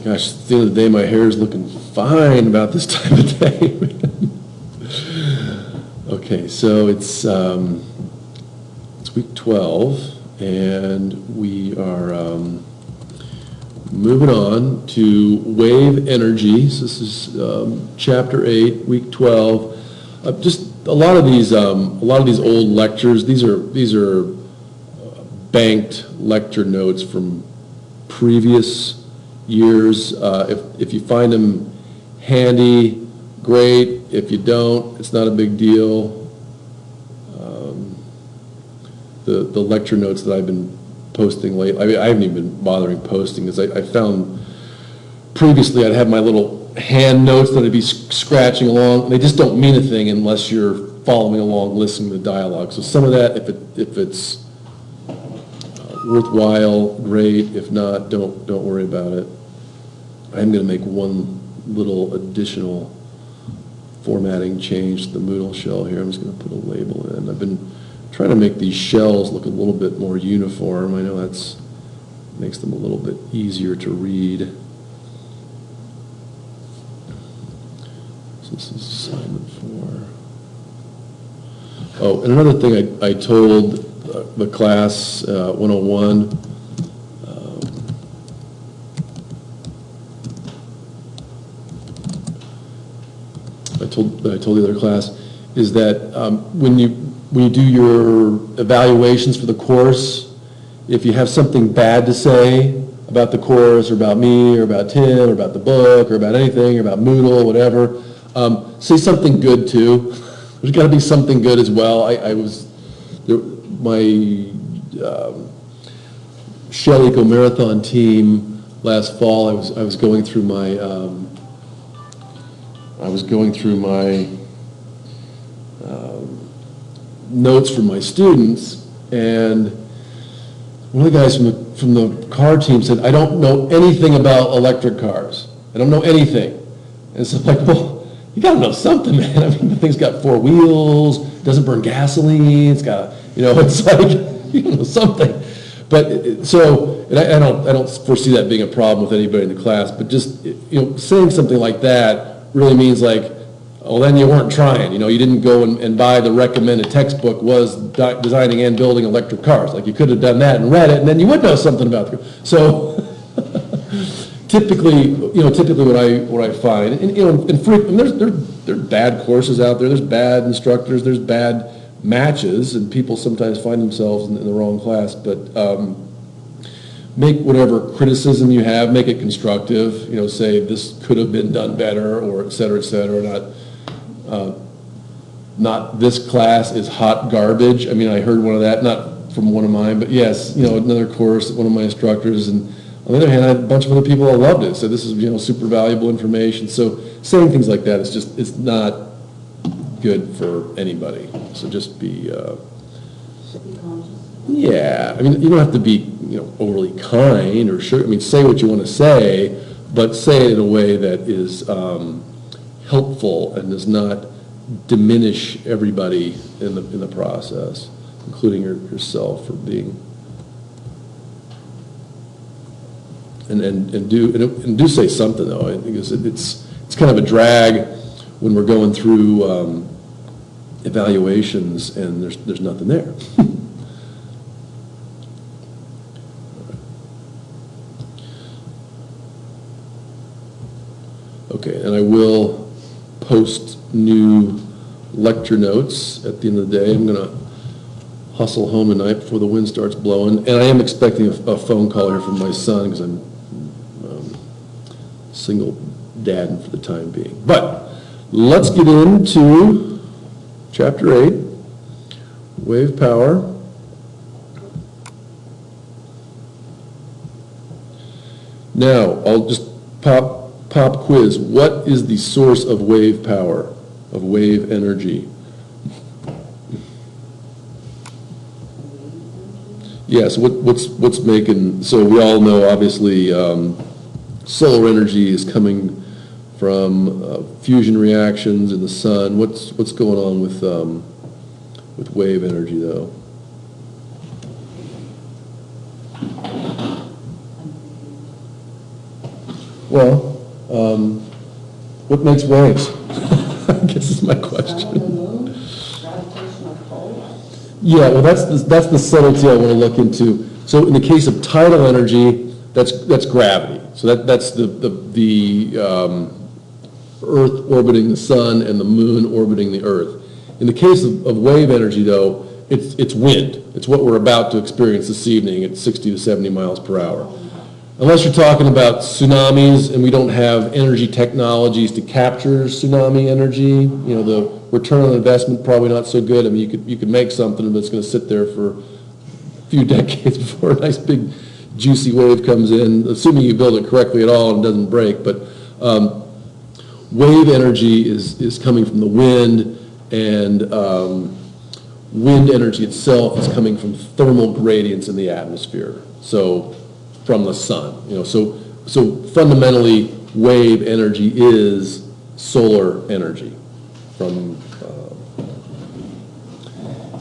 gosh, at the end of the day, my hair is looking fine about this time of day. Okay, so it's week 12, and we are moving on to wave energy. So this is chapter 8, week 12. Just a lot of these old lectures. These are banked lecture notes from previous years. If you find them handy, great. If you don't, it's not a big deal. The lecture notes that I've been posting lately, I mean, I haven't even been bothering posting because I found previously I'd have my little hand notes that I'd be scratching along. They just don't mean a thing unless you're following along, listening to the dialogue. So some of that, if it's worthwhile, great. If not, don't worry about it. I'm going to make one little additional formatting change to the Moodle shell here. I'm just going to put a label in. I've been trying to make these shells look a little bit more uniform. I know that's makes them a little bit easier to read. So this is assignment 4. Oh, and another thing I told the class 101, I told the other class, is that when you do your evaluations for the course, if you have something bad to say about the course or about me or about Tim or about the book or about anything or about Moodle, whatever, say something good too. There's got to be something good as well. My Shell Eco Marathon team last fall, I was going through my notes from my students, and one of the guys from the car team said, "I don't know anything about electric cars. I don't know anything." And so I'm like, well, you got to know something, man. I mean, the thing's got 4 wheels, doesn't burn gasoline. It's got, it's like you know something. But so, and I don't foresee that being a problem with anybody in the class. But just saying something like that really means like, well, then you weren't trying. You didn't go and buy the recommended textbook was designing and building electric cars. Like you could have done that and read it, and then you would know something about it. So typically what I find, and there's bad courses out there. There's bad instructors. There's bad matches, and people sometimes find themselves in the wrong class. But make whatever criticism you have, make it constructive. Say this could have been done better, or et cetera, not this class is hot garbage. I mean, I heard one of that, not from one of mine, but yes, another course, one of my instructors, and on the other hand, I had a bunch of other people that loved it. So this is, super valuable information. So saying things like that it's not good for anybody. So just be, yeah. I mean, you don't have to be, overly kind or sure. I mean, say what you want to say, but say it in a way that is helpful and does not diminish everybody in the process, including yourself, for being. And do say something though, because it's kind of a drag when we're going through evaluations and there's nothing there. Okay, and I will post new lecture notes at the end of the day. I'm going to hustle home tonight before the wind starts blowing, and I am expecting a phone call here from my son because I'm single dad for the time being. But let's get into chapter 8, wave power. Now, I'll just pop quiz. What is the source of wave power, of wave energy? Yes, what's making, so we all know obviously solar energy is coming from fusion reactions in the sun. What's going on with wave energy though? Well, what makes waves? I guess is my Sun on the question. moon, gravitational pull. Yeah, well, that's the subtlety I want to look into. So in the case of tidal energy, that's gravity. So that's the Earth orbiting the sun and the moon orbiting the Earth. In the case of wave energy, though, it's wind. It's what we're about to experience this evening at 60 to 70 miles per hour. Unless you're talking about tsunamis and we don't have energy technologies to capture tsunami energy, you know, the return on investment probably not so good. I mean, you could make something that's going to sit there for a few decades before a nice big juicy wave comes in, assuming you build it correctly at all and doesn't break. But wave energy is coming from the wind, and wind energy itself is coming from thermal gradients in the atmosphere. So from the sun, you know, so fundamentally, wave energy is solar energy. From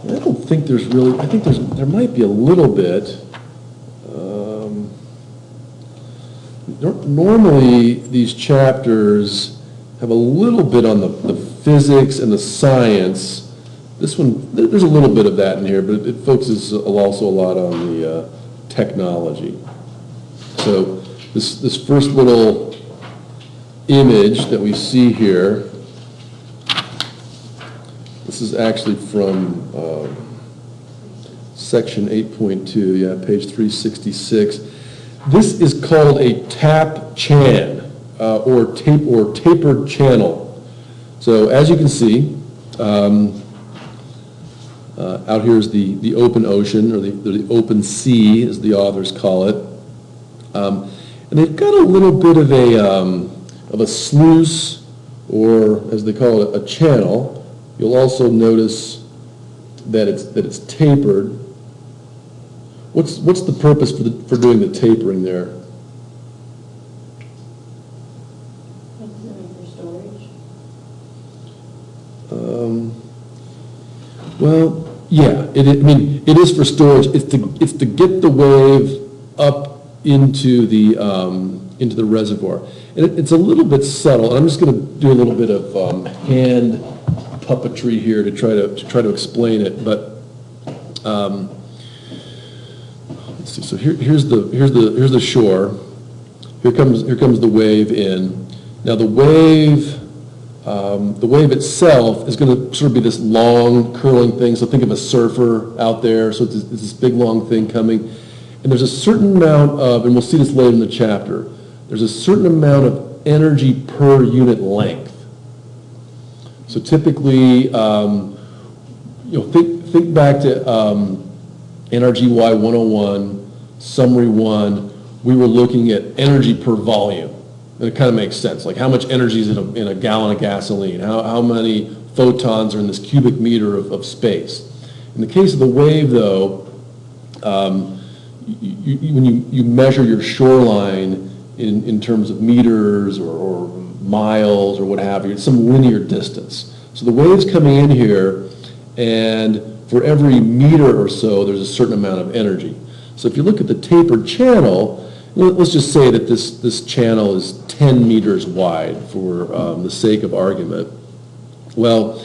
I don't think there's really. I think there might be a little bit. Normally, these chapters have a little bit on the physics and the science. This one, there's a little bit of that in here, but it focuses also a lot on the technology. So this first little image that we see here, this is actually from section 8.2, yeah, page 366. This is called a tap chan, or tapered channel. So as you can see, out here is the open ocean, or the open sea, as the authors call it. And they've got a little bit of a sluice, or as they call it, a channel. You'll also notice that it's tapered. What's the purpose for doing the tapering there? For storage. Well, yeah. I mean, it is for storage. It's to get the wave up into the reservoir. And it's a little bit subtle. And I'm just going to do a little bit of hand puppetry here to try to explain it. But let's see. So here's the shore. Here comes the wave in. Now the wave itself is going to sort of be this long curling thing. So think of a surfer out there. So it's this big long thing coming. And there's a certain amount of, and we'll see this later in the chapter, there's a certain amount of energy per unit length. So typically, think back to NRGY 101, Summary 1, we were looking at energy per volume. And it kind of makes sense, like how much energy is in a gallon of gasoline, how many photons are in this cubic meter of space. In the case of the wave, though, when you measure your shoreline in terms of meters or miles or what have you, it's some linear distance. So the wave's coming in here, and for every meter or so, there's a certain amount of energy. So if you look at the tapered channel, let's just say that this channel is 10 meters wide for the sake of argument. Well,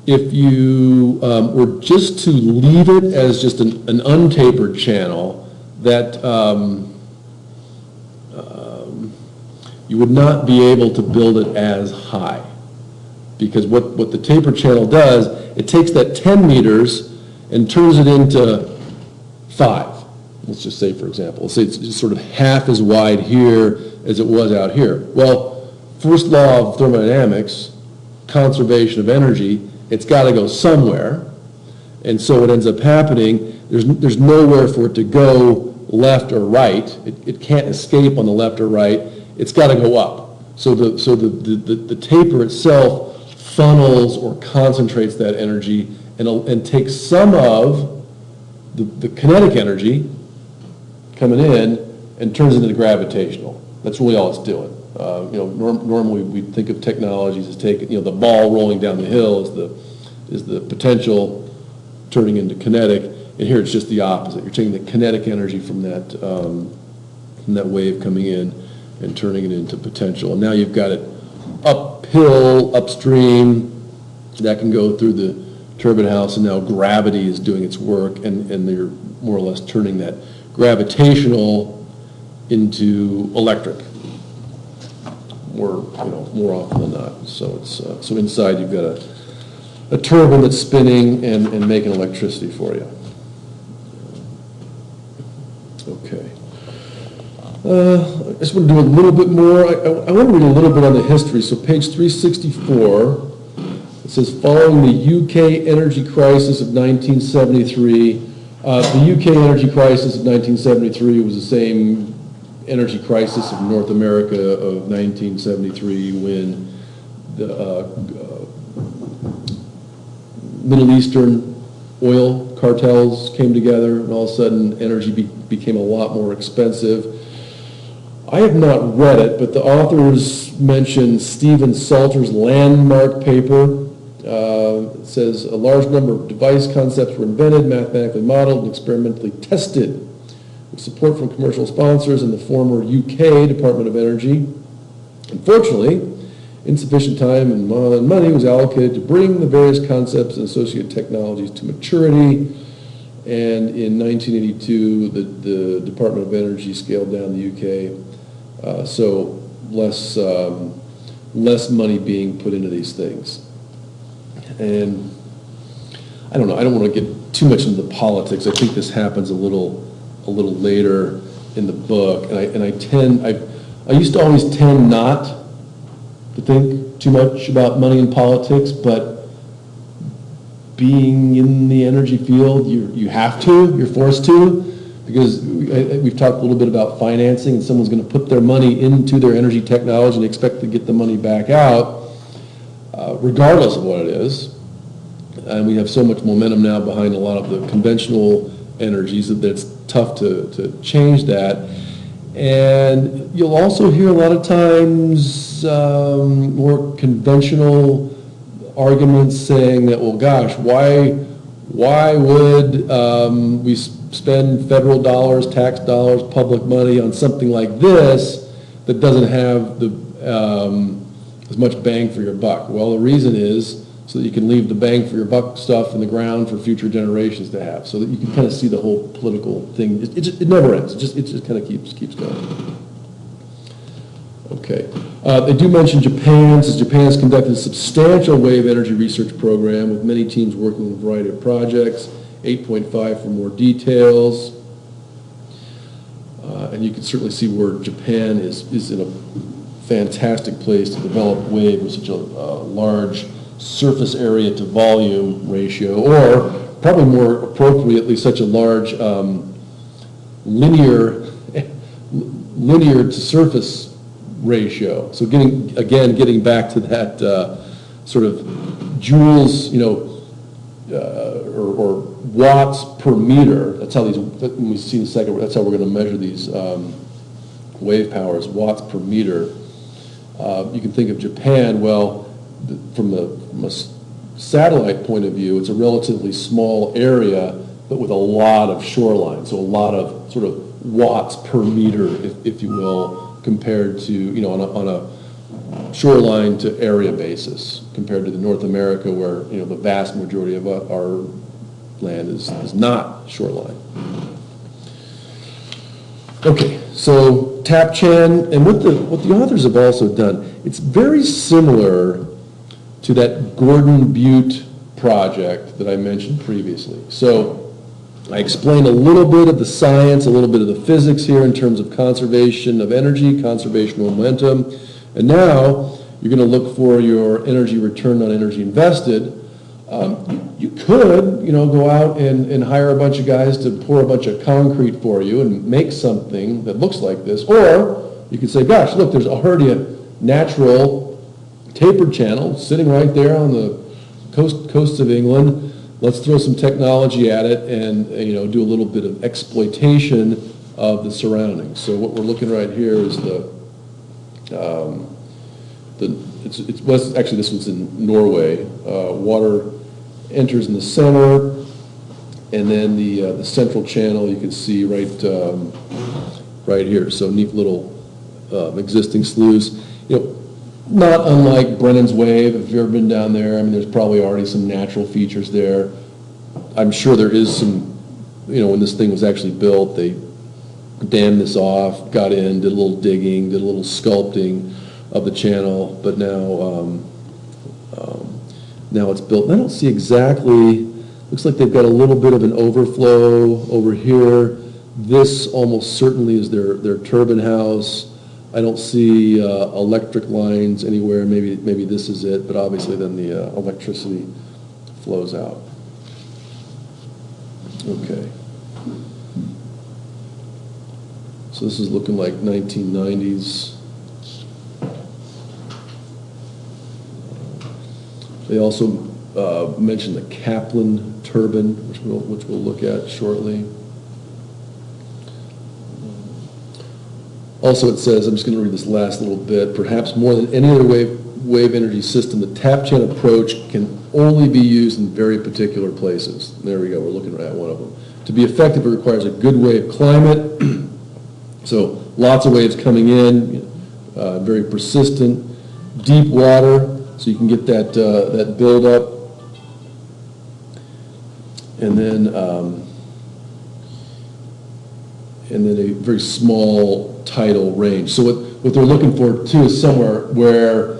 if you were just to leave it as just an untapered channel, that you would not be able to build it as high. Because what the tapered channel does, it takes that 10 meters and turns it into 5. Let's just say, for example, let's say it's just sort of half as wide here as it was out here. Well, first law of thermodynamics, conservation of energy, it's got to go somewhere. And so what ends up happening, there's nowhere for it to go left or right. It can't escape on the left or right. It's got to go up. So the taper itself funnels or concentrates that energy and takes some of the kinetic energy coming in and turns it into gravitational. That's really all it's doing. Normally we think of technologies as taking, the ball rolling down the hill is the potential turning into kinetic, and here it's just the opposite. You're taking the kinetic energy from that wave coming in and turning it into potential. And now you've got it uphill, upstream, that can go through the turbine house, and now gravity is doing its work, and they're more or less turning that gravitational into electric, more often than not. So it's so inside you've got a turbine that's spinning and making electricity for you. Okay. I just want to do a little bit more. I want to read a little bit on the history. So page 364. It says, following the UK energy crisis of 1973, the UK energy crisis of 1973 was the same energy crisis of North America of 1973 when the Middle Eastern oil cartels came together, and all of a sudden energy became a lot more expensive. I have not read it, but the authors mention Stephen Salter's landmark paper. It says a large number of device concepts were invented, mathematically modeled, and experimentally tested with support from commercial sponsors and the former UK Department of Energy. Unfortunately, insufficient time and money was allocated to bring the various concepts and associated technologies to maturity. And in 1982, the Department of Energy scaled down the UK. So less money being put into these things. And I don't know, I don't want to get too much into the politics. I think this happens a little later in the book. And I used to always tend not to think too much about money in politics, but being in the energy field, you're forced to, because we've talked a little bit about financing, and someone's going to put their money into their energy technology and expect to get the money back out, regardless of what it is. And we have so much momentum now behind a lot of the conventional energies that it's tough to change that. And you'll also hear a lot of times more conventional arguments saying that, well, gosh, why would we spend federal dollars, tax dollars, public money on something like this that doesn't have as much bang for your buck? Well, the reason is so that you can leave the bang for your buck stuff in the ground for future generations to have, so that you can kind of see the whole political thing. It never ends. It just kind of keeps going. Okay. They do mention Japan, says Japan has conducted a substantial wave energy research program with many teams working on a variety of projects. 8.5 for more details. And you can certainly see where Japan is in a fantastic place to develop wave with such a large surface area to volume ratio, or probably more appropriately, such a large linear to surface ratio. So getting back to that sort of joules, or watts per meter. That's how when we see in a second, that's how we're going to measure these wave powers, watts per meter. You can think of Japan, well, from a satellite point of view, it's a relatively small area, but with a lot of shoreline, so a lot of sort of watts per meter, if you will, compared to, on a shoreline to area basis, compared to the North America where, the vast majority of our land is not shoreline. Okay, so TAPCHAN, and what the authors have also done, it's very similar to that Gordon Butte project that I mentioned previously. So I explained a little bit of the science, a little bit of the physics here in terms of conservation of energy, conservation of momentum, and now you're going to look for your energy return on energy invested. You could, go out and hire a bunch of guys to pour a bunch of concrete for you and make something that looks like this, or you could say, gosh, look, there's already a natural tapered channel sitting right there on the coast of England. Let's throw some technology at it and do a little bit of exploitation of the surroundings. So what we're looking right here is actually this was in Norway. Water enters in the center, and then the central channel you can see right here. So neat little existing sloughs. Not unlike Brennan's Wave, if you've ever been down there, I mean, there's probably already some natural features there. I'm sure there is some, when this thing was actually built, they dammed this off, got in, did a little digging, did a little sculpting of the channel, but now it's built. And I don't see exactly, looks like they've got a little bit of an overflow over here. This almost certainly is their turbine house. I don't see electric lines anywhere. Maybe this is it, but obviously then the electricity flows out. Okay. So this is looking like 1990s. They also mentioned the Kaplan turbine, which we'll look at shortly. Also, it says, I'm just going to read this last little bit, perhaps more than any other wave energy system, the tap chain approach can only be used in very particular places. There we go, we're looking at one of them. To be effective, it requires a good wave climate. So lots of waves coming in, very persistent, deep water, so you can get that buildup. And then a very small tidal range. So what they're looking for too is somewhere where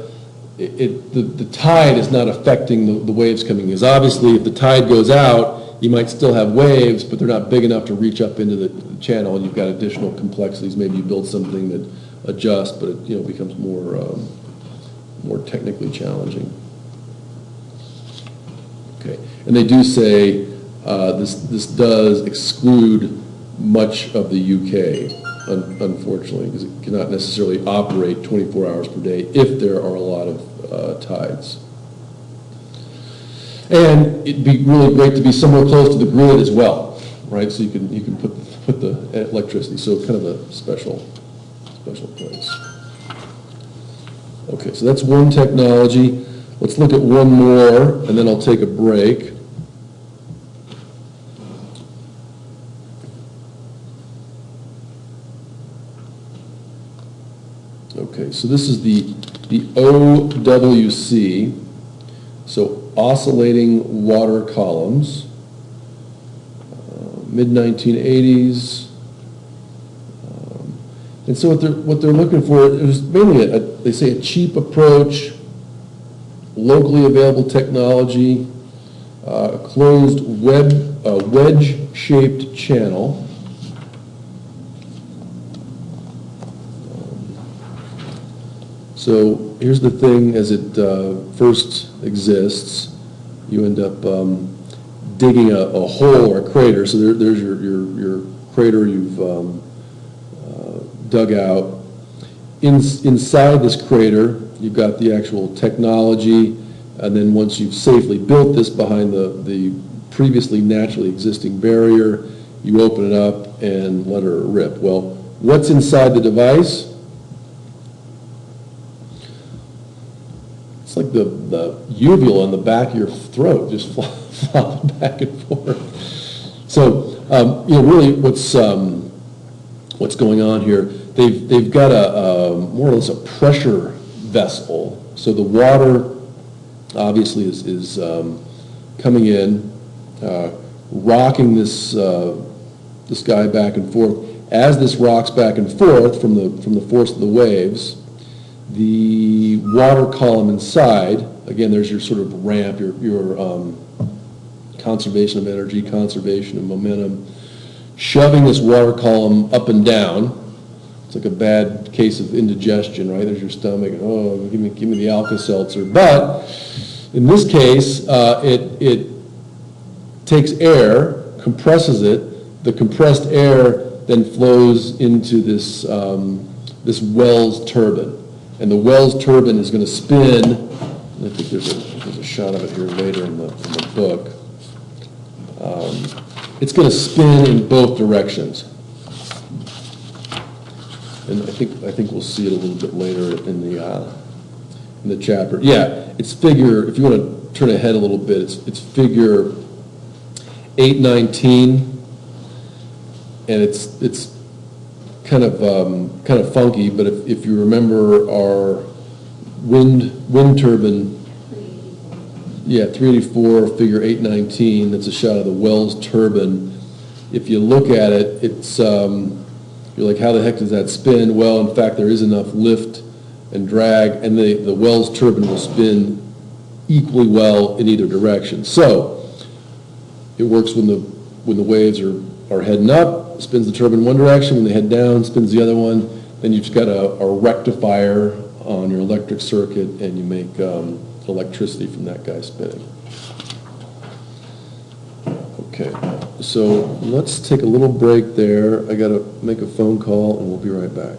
the tide is not affecting the waves coming in. Because obviously if the tide goes out, you might still have waves, but they're not big enough to reach up into the channel, and you've got additional complexities. Maybe you build something that adjusts, but it becomes more technically challenging. Okay, and they do say this does exclude much of the UK, unfortunately, because it cannot necessarily operate 24 hours per day if there are a lot of tides. And it'd be really great to be somewhere close to the grid as well, right? So you can put the electricity. So kind of a special place. Okay, so that's one technology. Let's look at one more, and then I'll take a break. Okay, so this is the OWC, so oscillating water columns, mid-1980s. And so what they're looking for is mainly they say a cheap approach, locally available technology, a closed wedge-shaped channel. So here's the thing: as it first exists, you end up digging a hole or a crater. So there's your crater you've dug out. Inside this crater, you've got the actual technology, and then once you've safely built this behind the previously naturally existing barrier, you open it up and let her rip. Well, what's inside the device? It's like the uvula on the back of your throat, just flopping back and forth. So, really, what's going on here? They've got a more or less a pressure vessel. So the water, obviously, is coming in, rocking this guy back and forth. As this rocks back and forth from the force of the waves, the water column inside, again, there's your sort of ramp, your conservation of energy, conservation of momentum, shoving this water column up and down. It's like a bad case of indigestion, right? There's your stomach, and, oh, give me the Alka-Seltzer. But in this case, it takes air, compresses it. The compressed air then flows into this Wells turbine. And the Wells turbine is going to spin. I think there's a shot of it here later in the book. It's going to spin in both directions. And I think we'll see it a little bit later in the chapter. Yeah, it's figure, if you want to turn ahead a little bit, it's figure 819, and it's kind of funky, but if you remember our wind turbine, yeah, 384, figure 819, that's a shot of the Wells turbine. If you look at it, it's, you're like, how the heck does that spin? Well, in fact, there is enough lift and drag, and the Wells turbine will spin equally well in either direction. So, it works when the waves are heading up, spins the turbine one direction, when they head down, spins the other one, then you've just got a rectifier on your electric circuit, and you make electricity from that guy spinning. Okay, so let's take a little break there. I gotta make a phone call, and we'll be right back.